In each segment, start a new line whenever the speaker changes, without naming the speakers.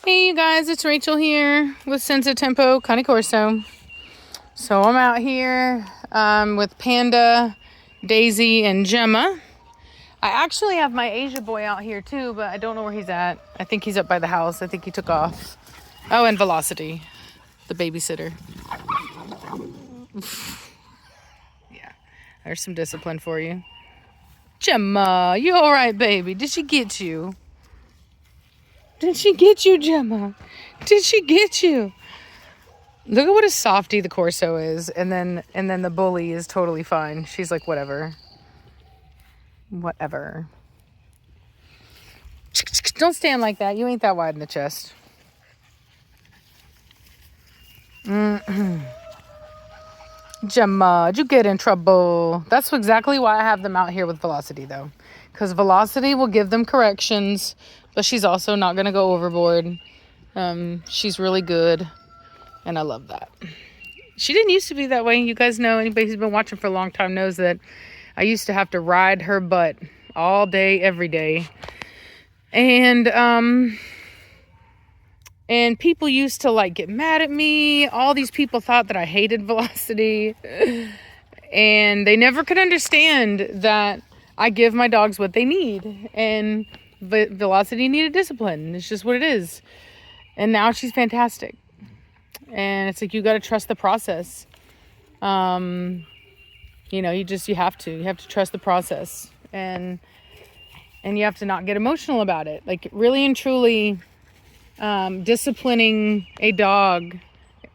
Hey you guys, it's Rachel here with Senza Corso. So I'm out here with Panda, Daisy, and Gemma. I actually have my Asia boy out here too, but I don't know where he's at. I think he's up by the house. I think he took off. Oh, and Velocity, the babysitter. Yeah, there's some discipline for you. Gemma, you all right, baby? Did she get you? Did she get you, Gemma? Did she get you? Look at what a softie the Corso is, and then the bully is totally fine. She's like, whatever. Whatever. Don't stand like that. You ain't that wide in the chest. Gemma, did you get in trouble? That's exactly why I have them out here with Velocity, though. Because Velocity will give them corrections, but she's also not going to go overboard. She's really good, and I love that. She didn't used to be that way. You guys know, anybody who's been watching for a long time knows that I used to have to ride her butt all day, every day. And people used to like get mad at me. All these people thought that I hated Velocity. And they never could understand that I give my dogs what they need. And Velocity needed discipline. It's just what it is. And now she's fantastic. And it's like, you got to trust the process. You know, you have to trust the process. And you have to not get emotional about it. Like, really and truly, disciplining a dog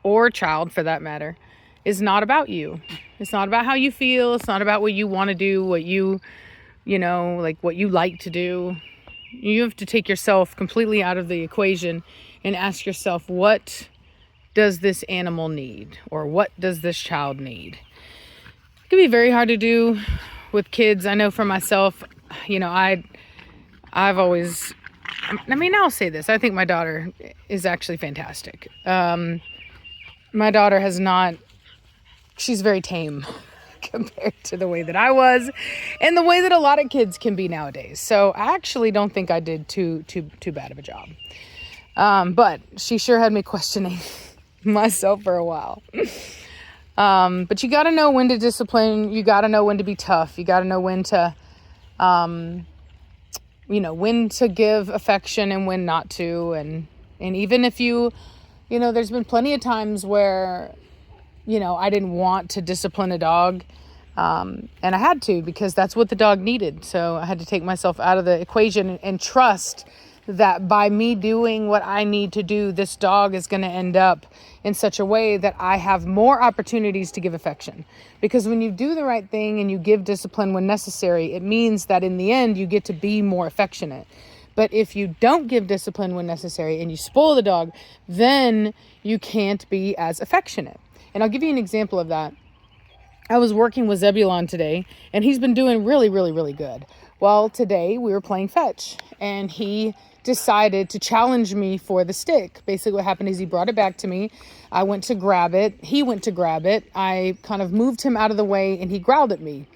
or a child for that matter is not about you. It's not about how you feel. It's not about what you want to do, what you like to do. You have to take yourself completely out of the equation and ask yourself, what does this animal need? Or what does this child need? It can be very hard to do with kids. I know for myself, you know, I'll say this. I think my daughter is actually fantastic. My daughter she's very tame compared to the way that I was and the way that a lot of kids can be nowadays. So I actually don't think I did too bad of a job. But she sure had me questioning myself for a while. But you got to know when to discipline. You got to know when to be tough. You got to know when to, when to give affection and when not to. And even if there's been plenty of times where, I didn't want to discipline a dog. And I had to, because that's what the dog needed. So I had to take myself out of the equation and trust that by me doing what I need to do, this dog is going to end up in such a way that I have more opportunities to give affection. Because when you do the right thing and you give discipline when necessary, it means that in the end, you get to be more affectionate. But if you don't give discipline when necessary and you spoil the dog, then you can't be as affectionate. And I'll give you an example of that. I was working with Zebulon today, and he's been doing really, really, really good. Well, today we were playing fetch, and he decided to challenge me for the stick. Basically what happened is he brought it back to me. I went to grab it. He went to grab it. I kind of moved him out of the way, and he growled at me.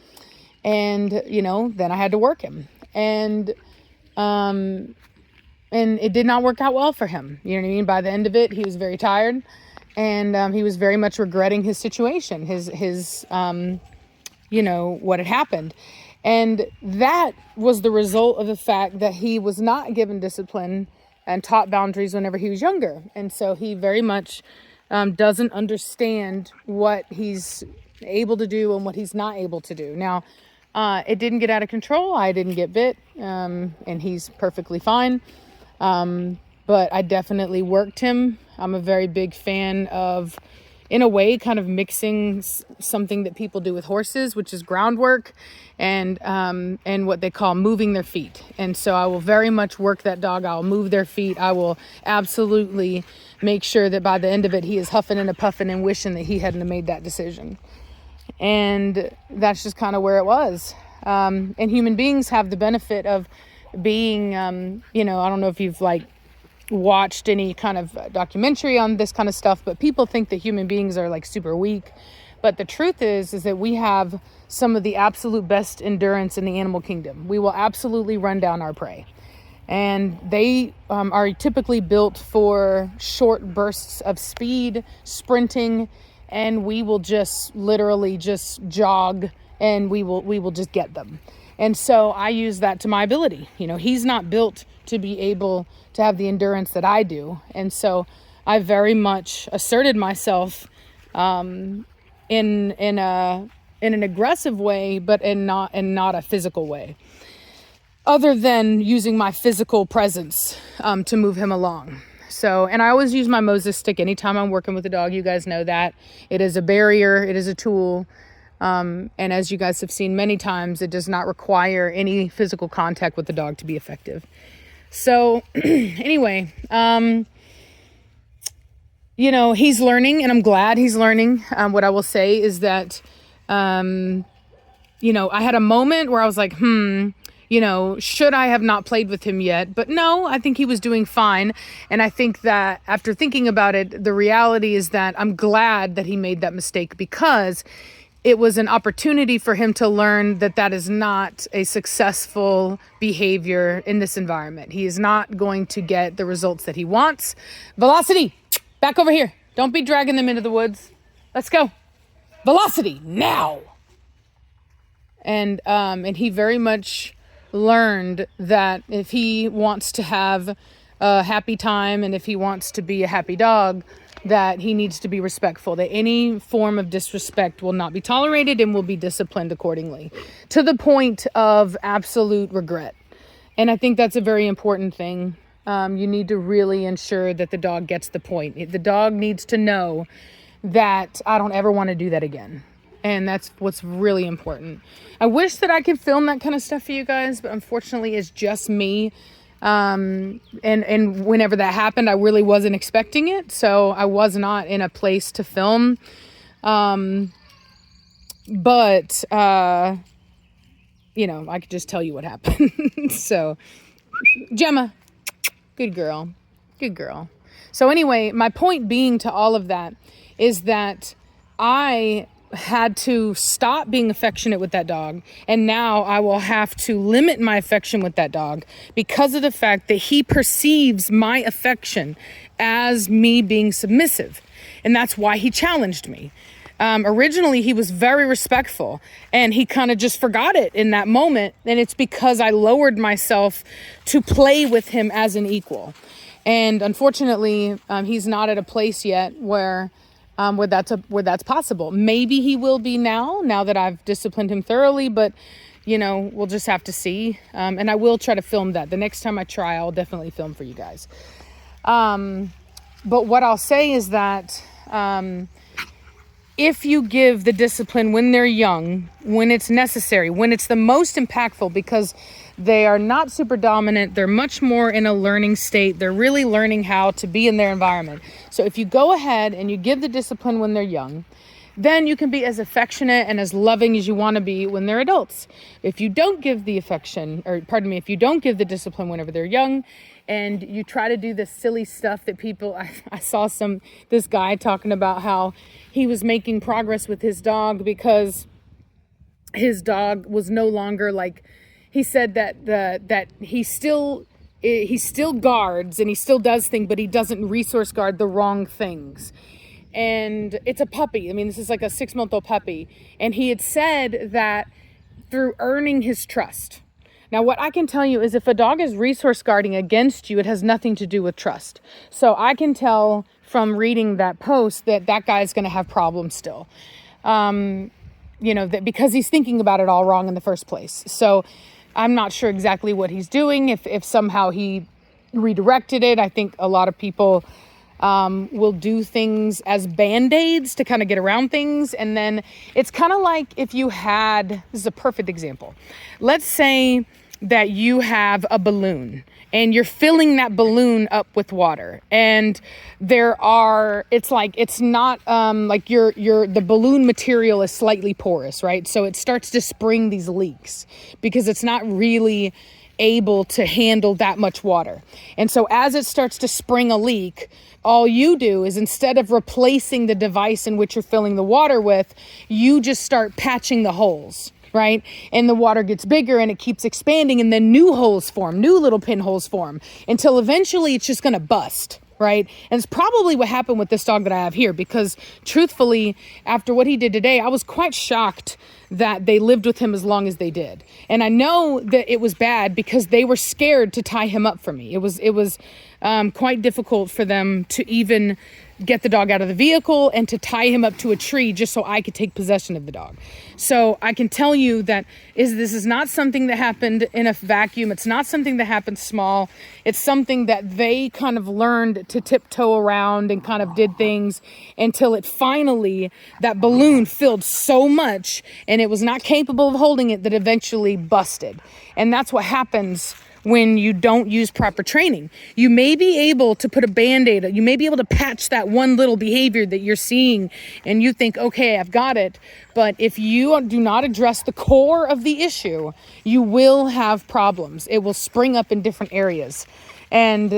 And, then I had to work him. And it did not work out well for him. You know what I mean? By the end of it, he was very tired. And he was very much regretting his situation, his what had happened. And that was the result of the fact that he was not given discipline and taught boundaries whenever he was younger. And so he very much doesn't understand what he's able to do and what he's not able to do. Now, it didn't get out of control. I didn't get bit, and he's perfectly fine. But I definitely worked him. I'm a very big fan of, in a way, kind of mixing something that people do with horses, which is groundwork, and what they call moving their feet. And so I will very much work that dog. I'll move their feet. I will absolutely make sure that by the end of it, he is huffing and puffing and wishing that he hadn't have made that decision. And that's just kind of where it was. And human beings have the benefit of being, I don't know if you've watched any kind of documentary on this kind of stuff, but people think that human beings are super weak. But the truth is that we have some of the absolute best endurance in the animal kingdom. We will absolutely run down our prey. And they are typically built for short bursts of speed, sprinting, and we will just literally just jog, and we will just get them. And so I use that to my ability. You know, he's not built to be able to have the endurance that I do. And so I very much asserted myself in an aggressive way, but in not a physical way, other than using my physical presence to move him along. So, and I always use my Moses stick anytime I'm working with a dog. You guys know that. It is a barrier. It is a tool. And as you guys have seen many times, it does not require any physical contact with the dog to be effective. So anyway, you know, he's learning, and I'm glad he's learning. What I will say is that, you know, I had a moment where I was like, you know, should I have not played with him yet? But no, I think he was doing fine. And I think that after thinking about it, the reality is that I'm glad that he made that mistake, because it was an opportunity for him to learn that that is not a successful behavior in this environment. He is not going to get the results that he wants. Velocity, back over here. Don't be dragging them into the woods. Let's go. Velocity now. And he very much learned that if he wants to have a happy time and if he wants to be a happy dog, that he needs to be respectful, that any form of disrespect will not be tolerated and will be disciplined accordingly, to the point of absolute regret. And I think that's a very important thing. You need to really ensure that the dog gets the point. The dog needs to know that I don't ever want to do that again. And that's what's really important. I wish that I could film that kind of stuff for you guys, but unfortunately it's just me. And whenever that happened, I really wasn't expecting it. So I was not in a place to film. But, you know, I could just tell you what happened. So Gemma, good girl. Good girl. So anyway, my point being to all of that is that I had to stop being affectionate with that dog, and now I will have to limit my affection with that dog because of the fact that he perceives my affection as me being submissive, and that's why he challenged me. Originally he was very respectful, and he kind of just forgot it in that moment, and it's because I lowered myself to play with him as an equal. And unfortunately he's not at a place yet where that's possible. Maybe he will be now that I've disciplined him thoroughly, but you know, we'll just have to see. And I will try to film that. The next time I try, I'll definitely film for you guys. But what I'll say is that, if you give the discipline when they're young, when it's necessary, when it's the most impactful, because they are not super dominant. They're much more in a learning state. They're really learning how to be in their environment. So if you go ahead and you give the discipline when they're young, then you can be as affectionate and as loving as you want to be when they're adults. If you don't give the if you don't give the discipline whenever they're young, and you try to do this silly stuff that people, I saw this guy talking about how he was making progress with his dog because his dog was no longer like, he said that he still guards and he still does things, but he doesn't resource guard the wrong things. And it's a puppy. I mean, this is like a 6-month-old puppy. And he had said that through earning his trust. Now, what I can tell you is if a dog is resource guarding against you, it has nothing to do with trust. So I can tell from reading that post that guy's going to have problems still. You know, that because he's thinking about it all wrong in the first place. So I'm not sure exactly what he's doing. If somehow he redirected it, I think a lot of people will do things as band-aids to kind of get around things. And then it's kind of like if you had, this is a perfect example. Let's say that you have a balloon and you're filling that balloon up with water, and it's not like the balloon material is slightly porous, right? So it starts to spring these leaks because it's not really able to handle that much water. And so as it starts to spring a leak, all you do is, instead of replacing the device in which you're filling the water with, you just start patching the holes, right? And the water gets bigger and it keeps expanding, and then new holes form, new little pinholes form, until eventually it's just going to bust, right? And it's probably what happened with this dog that I have here, because truthfully, after what he did today, I was quite shocked that they lived with him as long as they did. And I know that it was bad because they were scared to tie him up for me. It was quite difficult for them to even get the dog out of the vehicle and to tie him up to a tree just so I could take possession of the dog. So I can tell you that this is not something that happened in a vacuum. It's not something that happened small. It's something that they kind of learned to tiptoe around and kind of did things until it finally, that balloon filled so much and it was not capable of holding it that eventually busted. And that's what happens when you don't use proper training. You may be able to put a Band-Aid, you may be able to patch that one little behavior that you're seeing and you think, okay, I've got it. But if you do not address the core of the issue, you will have problems. It will spring up in different areas. And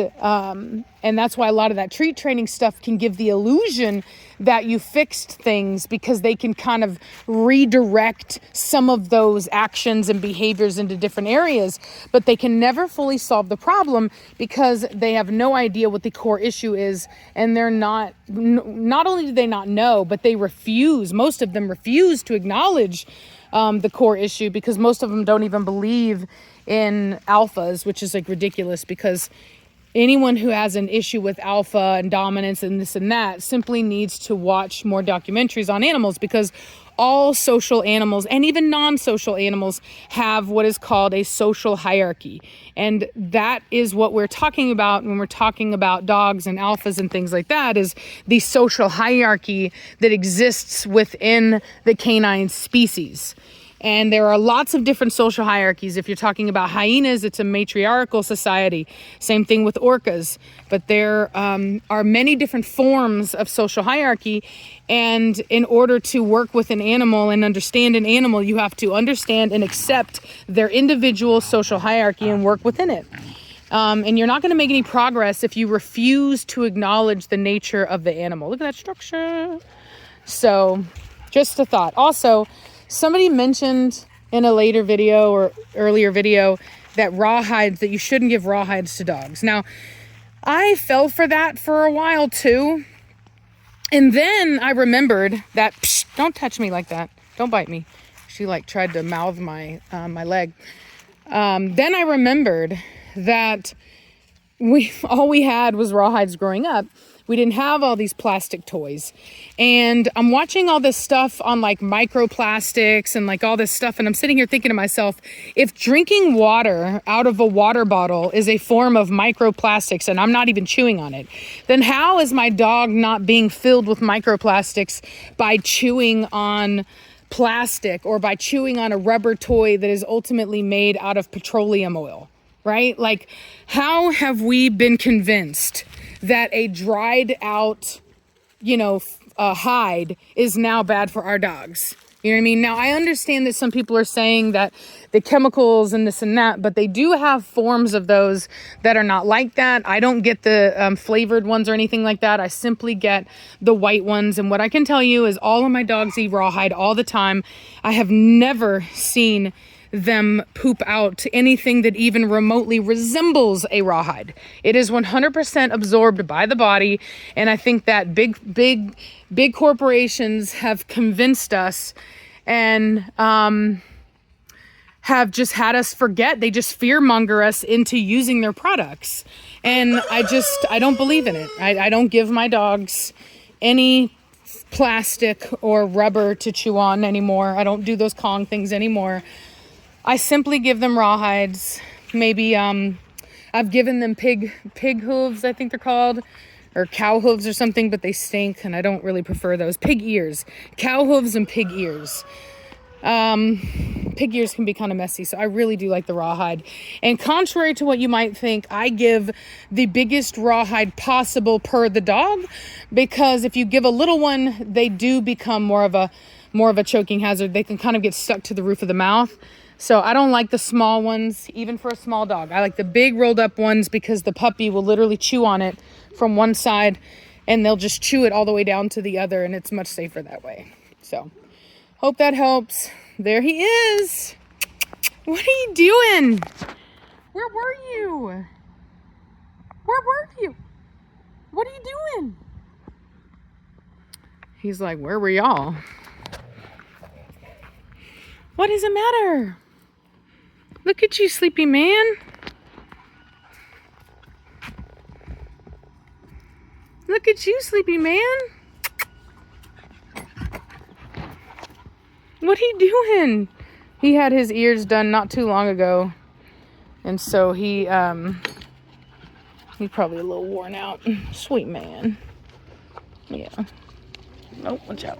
that's why a lot of that treat training stuff can give the illusion that you fixed things, because they can kind of redirect some of those actions and behaviors into different areas, but they can never fully solve the problem because they have no idea what the core issue is. And they're not only do they not know, but they refuse, most of them refuse to acknowledge the core issue, because most of them don't even believe in alphas, which is like ridiculous, because anyone who has an issue with alpha and dominance and this and that simply needs to watch more documentaries on animals, because all social animals and even non-social animals have what is called a social hierarchy. And that is what we're talking about when we're talking about dogs and alphas and things like that, is the social hierarchy that exists within the canine species. And there are lots of different social hierarchies. If you're talking about hyenas, it's a matriarchal society. Same thing with orcas. But there are many different forms of social hierarchy. And in order to work with an animal and understand an animal, you have to understand and accept their individual social hierarchy and work within it. And you're not going to make any progress if you refuse to acknowledge the nature of the animal. Look at that structure. So just a thought. Also, somebody mentioned in a later video or earlier video that rawhides, that you shouldn't give rawhides to dogs. Now, I fell for that for a while too. And then I remembered that, psh, don't touch me like that. Don't bite me. She tried to mouth my leg. Then I remembered that all we had was rawhides growing up. We didn't have all these plastic toys. And I'm watching all this stuff on microplastics and all this stuff. And I'm sitting here thinking to myself, if drinking water out of a water bottle is a form of microplastics and I'm not even chewing on it, then how is my dog not being filled with microplastics by chewing on plastic or by chewing on a rubber toy that is ultimately made out of petroleum oil, right? How have we been convinced that a dried out, hide is now bad for our dogs? You know what I mean? Now, I understand that some people are saying that the chemicals and this and that, but they do have forms of those that are not like that. I don't get the flavored ones or anything like that. I simply get the white ones. And what I can tell you is all of my dogs eat rawhide all the time. I have never seen them poop out anything that even remotely resembles a rawhide. It is 100% absorbed by the body. And I think that big corporations have convinced us and have just had us forget. They just fearmonger us into using their products. And I don't believe in it. I don't give my dogs any plastic or rubber to chew on anymore. I don't do those Kong things anymore. I simply give them rawhides. Maybe I've given them pig hooves, I think they're called, or cow hooves or something, but they stink and I don't really prefer those. Pig ears, cow hooves and pig ears. Pig ears can be kind of messy, so I really do like the rawhide. And contrary to what you might think, I give the biggest rawhide possible per the dog, because if you give a little one, they do become more of a choking hazard. They can kind of get stuck to the roof of the mouth. So I don't like the small ones, even for a small dog. I like the big rolled up ones because the puppy will literally chew on it from one side and they'll just chew it all the way down to the other, and it's much safer that way. So hope that helps. There he is. What are you doing? Where were you? Where were you? What are you doing? He's like, where were y'all? What is the matter? Look at you, sleepy man. Look at you, sleepy man. What are you doing? He had his ears done not too long ago. And so he's probably a little worn out. Sweet man. Yeah. Nope, watch out.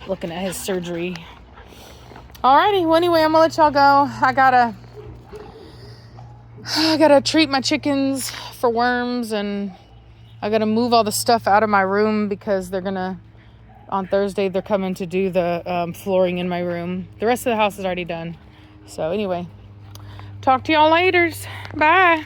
Looking at his surgery. Alrighty, well anyway, I'm gonna let y'all go. I gotta treat my chickens for worms, and I gotta move all the stuff out of my room because on Thursday they're coming to do the flooring in my room. The rest of the house is already done. So anyway, talk to y'all later. Bye.